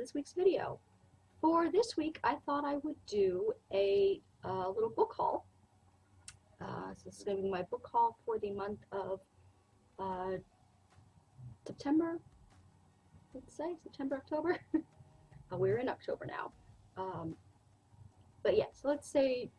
this week's video. For this week, I thought I would do a little book haul. So this is going to be my book haul for the month of September, let's say, September, October. We're in October now. But yeah, so let's say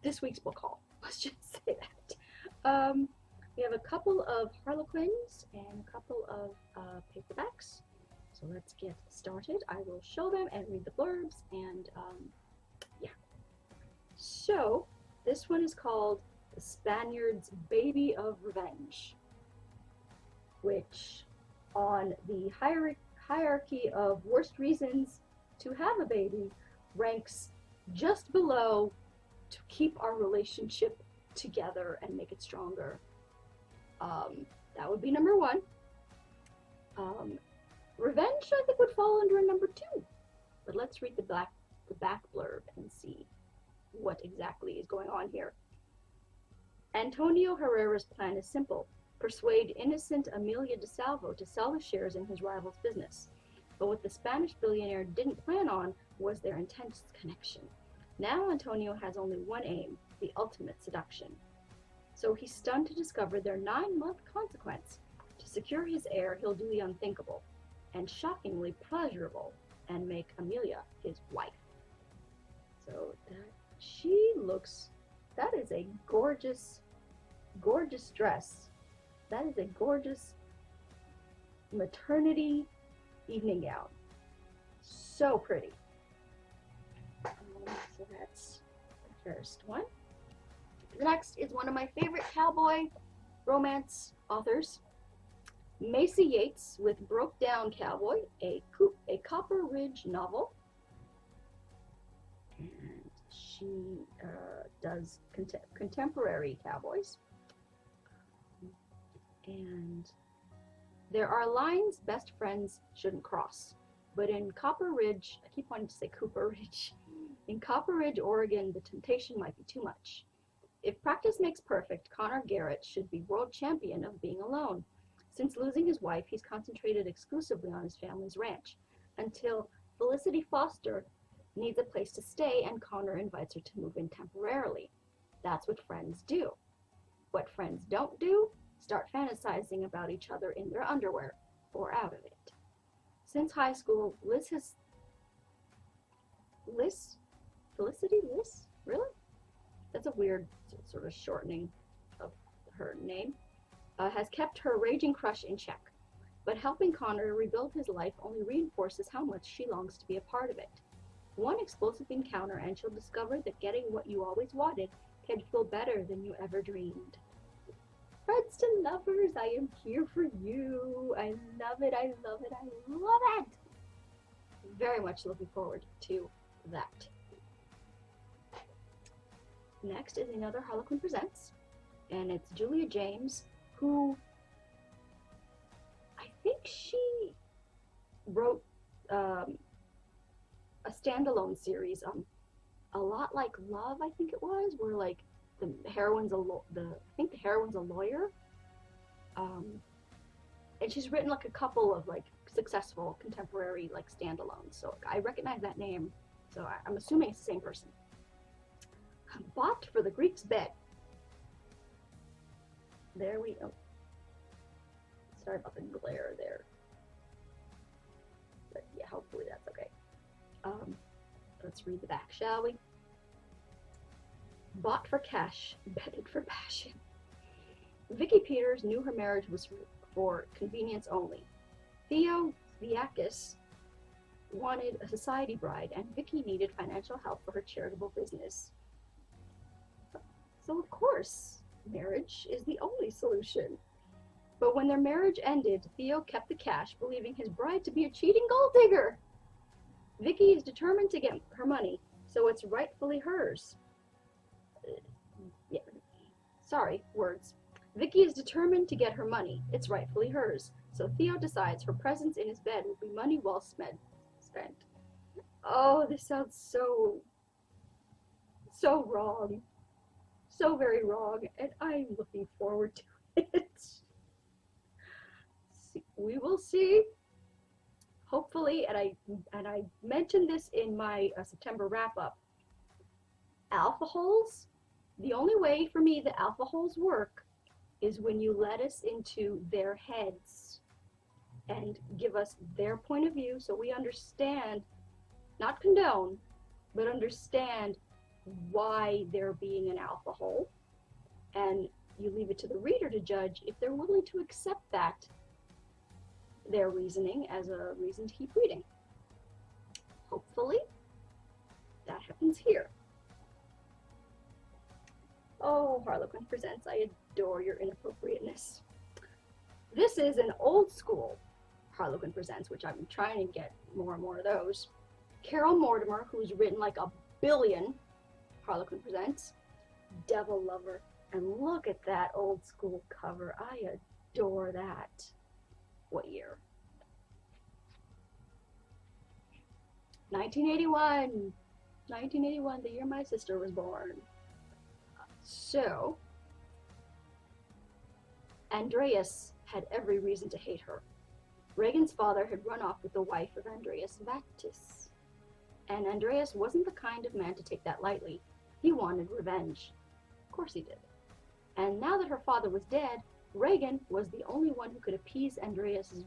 this week's book haul. Let's just say that. We have a couple of Harlequins and a couple of paperbacks. So let's get started. I will show them and read the blurbs, and yeah. So this one is called The Spaniards' Baby of Revenge, which on the hierarchy of worst reasons to have a baby ranks just below to keep our relationship together and make it stronger. That would be number one. Revenge, I think, would fall under number two. But let's read the back blurb and see what exactly is going on here. Antonio Herrera's plan is simple: persuade innocent Amelia de Salvo to sell the shares in his rival's business. But what the Spanish billionaire didn't plan on was their intense connection. Now Antonio has only one aim: the ultimate seduction. So he's stunned to discover their 9-month consequence. To secure his heir, he'll do the unthinkable, and shockingly pleasurable, and make Amelia his wife. So that is a gorgeous, gorgeous dress. That is a gorgeous maternity evening gown. So pretty. So that's the first one. The next is one of my favorite cowboy romance authors, Macy Yates, with Broke Down Cowboy, a Copper Ridge novel. And she does contemporary cowboys. And there are lines best friends shouldn't cross. But in Copper Ridge, I keep wanting to say Cooper Ridge. In Copper Ridge, Oregon, the temptation might be too much. If practice makes perfect, Connor Garrett should be world champion of being alone. Since losing his wife, he's concentrated exclusively on his family's ranch, until Felicity Foster needs a place to stay and Connor invites her to move in temporarily. That's what friends do. What friends don't do? Start fantasizing about each other in their underwear, or out of it. Since high school, Felicity? Really? That's a weird sort of shortening of her name. Has kept her raging crush in check. But helping Connor rebuild his life only reinforces how much she longs to be a part of it. One explosive encounter and she'll discover that getting what you always wanted can feel better than you ever dreamed. Friends to lovers, I am here for you. I love it, I love it, I love it. Very much looking forward to that. Next is another Harlequin Presents, and it's Julia James, who I think she wrote a standalone series, a lot like Love, I think it was, where like the heroine's a lawyer, and she's written like a couple of like successful contemporary like standalones. So I recognize that name, so I'm assuming it's the same person. Bought for the Greek's bed. There we go. Sorry about the glare there. But yeah, hopefully that's okay. Let's read the back, shall we? Bought for cash, bedded for passion. Vicky Peters knew her marriage was for convenience only. Theo Viakis wanted a society bride, and Vicky needed financial help for her charitable business. So of course, marriage is the only solution. But when their marriage ended, Theo kept the cash, believing his bride to be a cheating gold digger. Vicky is determined to get her money, so it's rightfully hers. Vicky is determined to get her money. It's rightfully hers. So Theo decides her presence in his bed will be money well spent. Oh, this sounds so wrong. So very wrong, and I'm looking forward to it. We will see. hopefully, and I mentioned this in my September wrap-up, alpha holes, the only way for me the alpha holes work is when you let us into their heads and give us their point of view so we understand, not condone, but understand why they're being an alpha hole, and you leave it to the reader to judge if they're willing to accept that, their reasoning, as a reason to keep reading. Hopefully that happens here. Oh, Harlequin Presents, I adore your inappropriateness. This is an old school Harlequin Presents, which I'm trying to get more and more of those. Carol Mortimer, who's written like a billion Harlequin Presents, Devil Lover. And look at that old school cover. I adore that. What year? 1981. 1981, the year my sister was born. So, Andreas had every reason to hate her. Regan's father had run off with the wife of Andreas Vatis. And Andreas wasn't the kind of man to take that lightly. He wanted revenge. Of course he did. And now that her father was dead, Regan was the only one who could appease Andreas's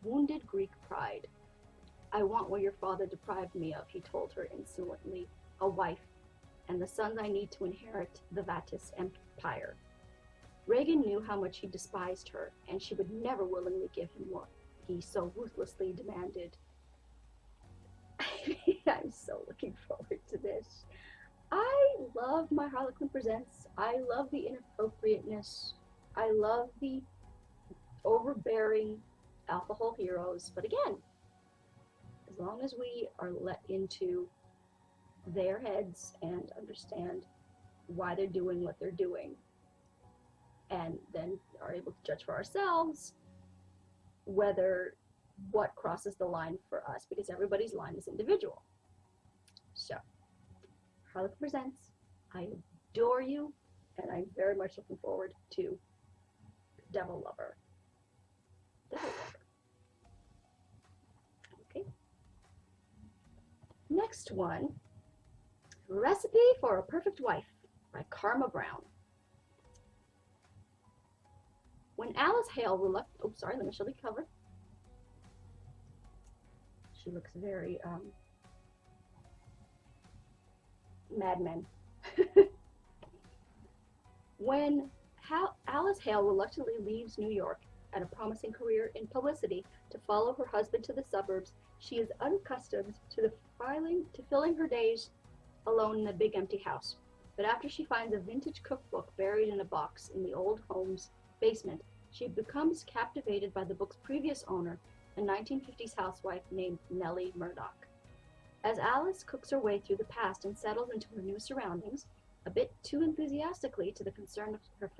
wounded Greek pride. I want what your father deprived me of, he told her insolently, a wife, and the sons I need to inherit the Vatis empire. Regan knew how much he despised her, and she would never willingly give him what he so ruthlessly demanded. I'm so looking forward to this. I love my Harlequin Presents. I love the inappropriateness. I love the overbearing alcohol heroes. But again, as long as we are let into their heads and understand why they're doing what they're doing, and then are able to judge for ourselves whether what crosses the line for us, because everybody's line is individual. So, Harlequin Presents, I adore you, and I'm very much looking forward to Devil Lover. Devil Lover. Okay. Next one, Recipe for a Perfect Wife by Karma Brown. When Alice Hale let me show the cover. She looks very, Mad Men. When Alice Hale reluctantly leaves New York at a promising career in publicity to follow her husband to the suburbs, she is unaccustomed to filling her days alone in a big empty house. But after she finds a vintage cookbook buried in a box in the old home's basement, she becomes captivated by the book's previous owner, a 1950s housewife named Nellie Murdoch. As Alice cooks her way through the past and settles into her new surroundings, a bit too enthusiastically to the concern of her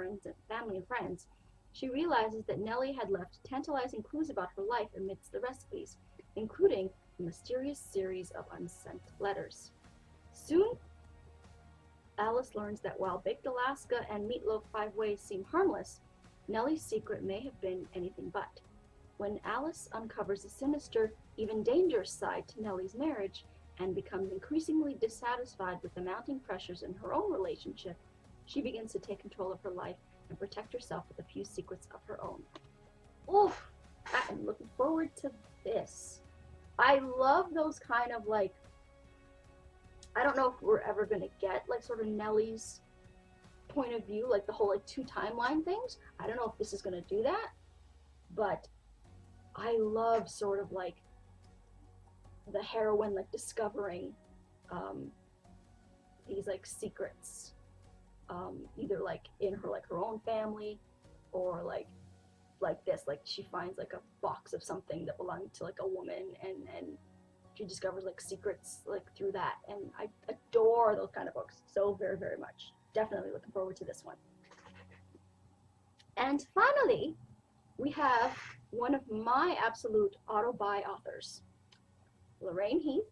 family and friends, she realizes that Nellie had left tantalizing clues about her life amidst the recipes, including a mysterious series of unsent letters. Soon, Alice learns that while baked Alaska and meatloaf 5 ways seem harmless, Nellie's secret may have been anything but. When Alice uncovers a sinister, even dangerous side to Nellie's marriage and becomes increasingly dissatisfied with the mounting pressures in her own relationship, she begins to take control of her life and protect herself with a few secrets of her own. Oh, I'm looking forward to this. I love those kind of like, I don't know if we're ever going to get like sort of Nellie's point of view, like the whole like 2 timeline things. I don't know if this is going to do that, but I love sort of like the heroine like discovering these like secrets, either like in her own family, or like this, like she finds like a box of something that belonged to like a woman, and she discovers like secrets like through that, and I adore those kind of books so very, very much. Definitely looking forward to this one. And finally, we have one of my absolute auto-buy authors, Lorraine Heath,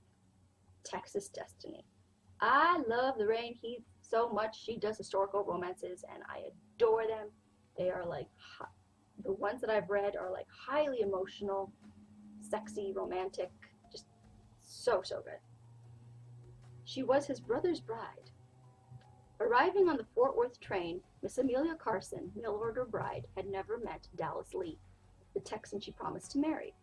Texas Destiny. I love Lorraine Heath so much. She does historical romances, and I adore them. They are like, the ones that I've read are like highly emotional, sexy, romantic, just so good. She was his brother's bride. Arriving on the Fort Worth train, Miss Amelia Carson, mail order bride, had never met Dallas Lee, the Texan she promised to marry.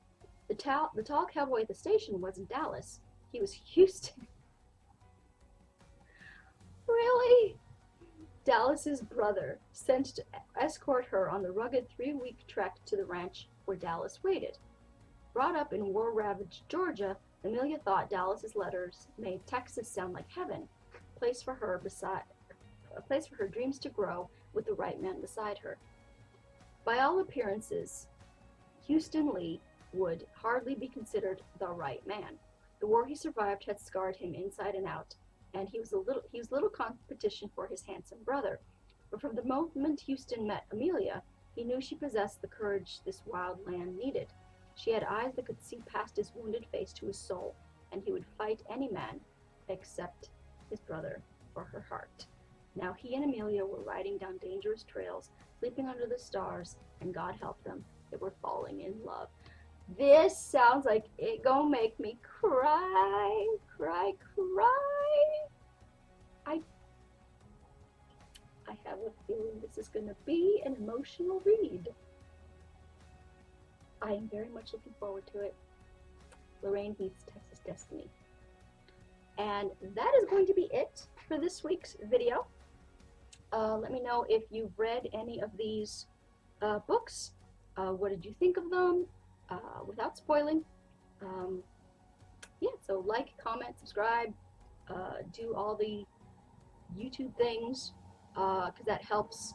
The tall cowboy at the station wasn't Dallas. He was Houston. Really? Dallas's brother, sent to escort her on the rugged 3-week trek to the ranch where Dallas waited. Brought up in war-ravaged Georgia, Amelia thought Dallas's letters made Texas sound like heaven, a place for her dreams to grow with the right man beside her. By all appearances, Houston Lee would hardly be considered the right man. The war he survived had scarred him inside and out, and he was little competition for his handsome brother. But from the moment Houston met Amelia, he knew she possessed the courage this wild land needed. She had eyes that could see past his wounded face to his soul, and he would fight any man except his brother for her heart. Now he and Amelia were riding down dangerous trails, sleeping under the stars, and God help them, they were falling in love. This sounds like it gonna make me cry. I have a feeling this is gonna be an emotional read. I am very much looking forward to it. Lorraine Heath's Texas Destiny. And that is going to be it for this week's video. Let me know if you've read any of these books. What did you think of them? Without spoiling. Yeah, so like, comment, subscribe, do all the YouTube things, because that helps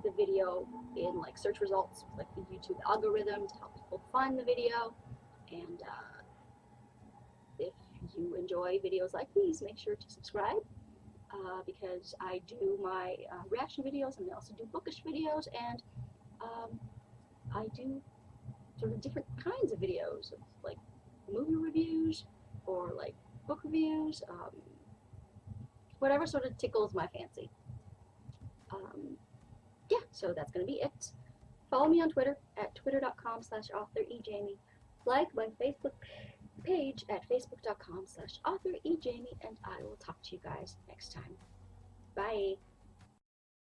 the video in like search results, like the YouTube algorithm, to help people find the video. And if you enjoy videos like these, make sure to subscribe, because I do my reaction videos, and I also do bookish videos, and I do sort of different kinds of videos, like movie reviews or like book reviews, whatever sort of tickles my fancy. Yeah, so that's going to be it. Follow me on Twitter at twitter.com/authorejamie. Like my Facebook page at facebook.com/authorejamie, and I will talk to you guys next time. Bye.